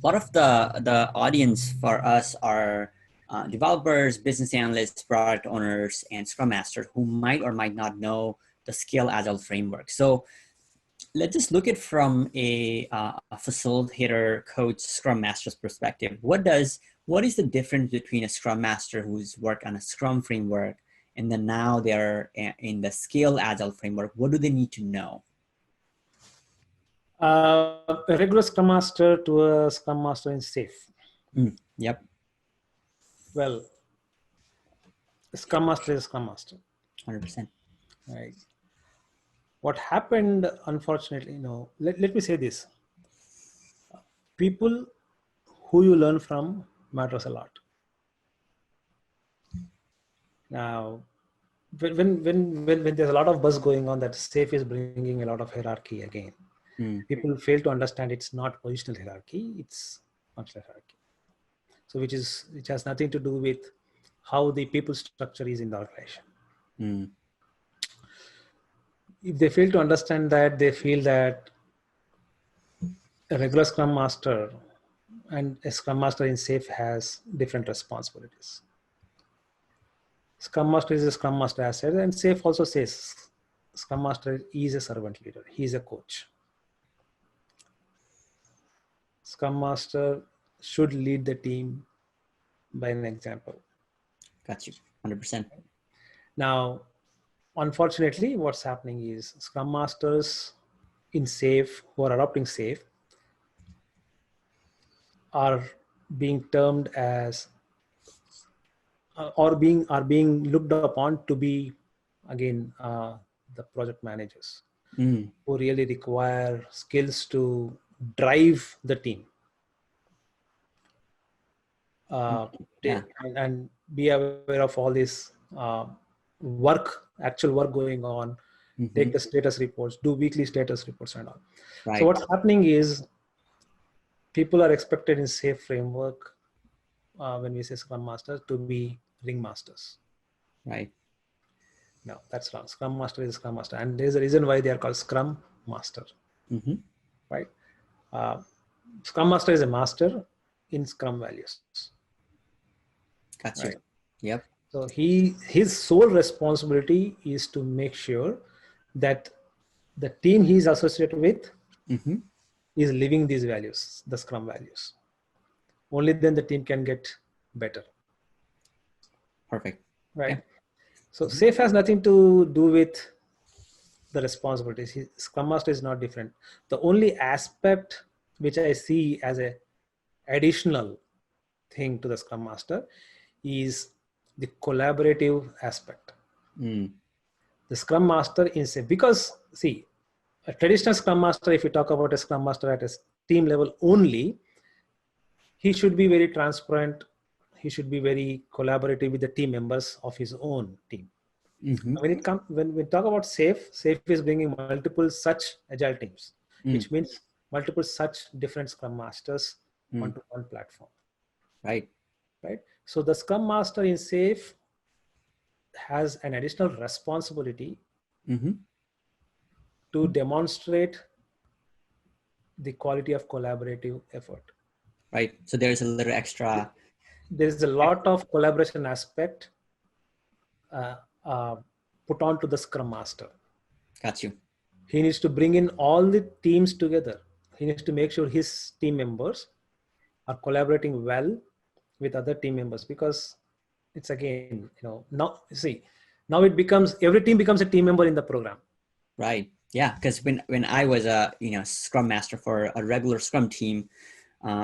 lot of the audience for us are developers, business analysts, product owners, and Scrum Masters who might or might not know the Scale Agile framework. So let's just look at it from a facilitator, coach, Scrum Master's perspective. What is the difference between a Scrum Master who's worked on a Scrum framework and then now they're in the Scale Agile framework? What do they need to know? A regular Scrum Master to a Scrum Master in SAFe. Yep. Well, Scrum Master is Scrum Master. 100%. Right. What happened, unfortunately, let me say this. People who you learn from matters a lot. Now, when there's a lot of buzz going on that SAFe is bringing a lot of hierarchy again, people fail to understand it's not positional hierarchy, it's functional hierarchy. So which has nothing to do with how the people structure is in the organization. If they fail to understand that, they feel that a regular Scrum Master and a Scrum Master in SAFe has different responsibilities. Scrum Master is a Scrum Master as said, and SAFe also says Scrum Master is a servant leader. He is a coach. Scrum Master should lead the team by an example. Got you, 100%. Now, unfortunately, what's happening is Scrum Masters in SAFe who are adopting SAFe are being termed as are being looked upon to be again the project managers who really require skills to drive the team and be aware of all this actual work going on, take the status reports, do weekly status reports and all. Right. So what's happening is people are expected in SAFe framework when we say Scrum Masters to be ring masters. Right. No, that's wrong. Scrum Master is a Scrum Master, and there's a reason why they are called Scrum Master. Right. Scrum Master is a master in Scrum values. Got you. Right. Yep. So his sole responsibility is to make sure that the team he's associated with is living these values, the Scrum values. Only then the team can get better. Perfect. Right. Yeah. So SAFe has nothing to do with the responsibilities. Scrum Master is not different. The only aspect which I see as a additional thing to the Scrum Master is the collaborative aspect. The Scrum Master is because see, a traditional Scrum Master, if you talk about a Scrum Master at a team level only, he should be very transparent. He should be very collaborative with the team members of his own team. When we talk about SAFe is bringing multiple such agile teams, which means multiple such different Scrum Masters onto one platform. Right. Right. So the Scrum Master in SAFe has an additional responsibility to demonstrate the quality of collaborative effort. Right. So there's a little extra. There is a lot of collaboration aspect put on to the Scrum Master. Got you. He needs to bring in all the teams together. He needs to make sure his team members are collaborating well with other team members, because it's again, now it becomes, every team becomes a team member in the program. Right. Yeah. Because when I was a Scrum Master for a regular Scrum team,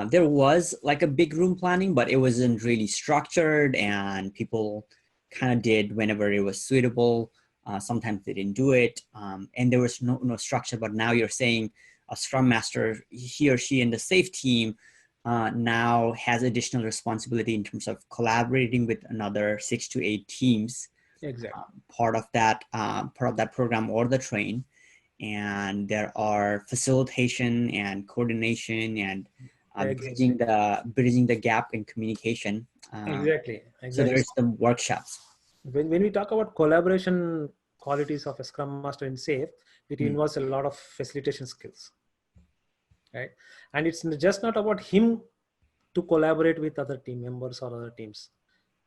there was like a big room planning, but it wasn't really structured, and people kind of did whenever it was suitable. Sometimes they didn't do it, and there was no structure. But now you're saying a Scrum Master, he or she in the SAFe team now has additional responsibility in terms of collaborating with another 6 to 8 teams. Exactly. Part of that program or the train, and there are facilitation and coordination and bridging the gap in communication. Exactly. So there's the workshops. When we talk about collaboration qualities of a Scrum Master in SAFe, it involves a lot of facilitation skills, right? And it's just not about him to collaborate with other team members or other teams.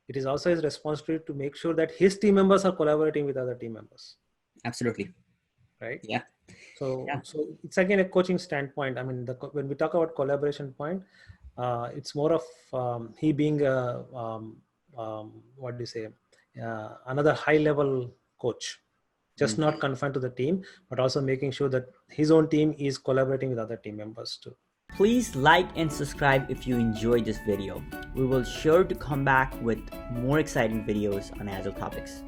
It is also his responsibility to make sure that his team members are collaborating with other team members. Absolutely. Right. Yeah. So Yeah. so it's again a coaching standpoint. I mean, when we talk about collaboration point, it's more of he being a what do you say, another high level coach, just not confined to the team, but also making sure that his own team is collaborating with other team members too. Please like and subscribe if you enjoyed this video. We will sure to come back with more exciting videos on Agile topics.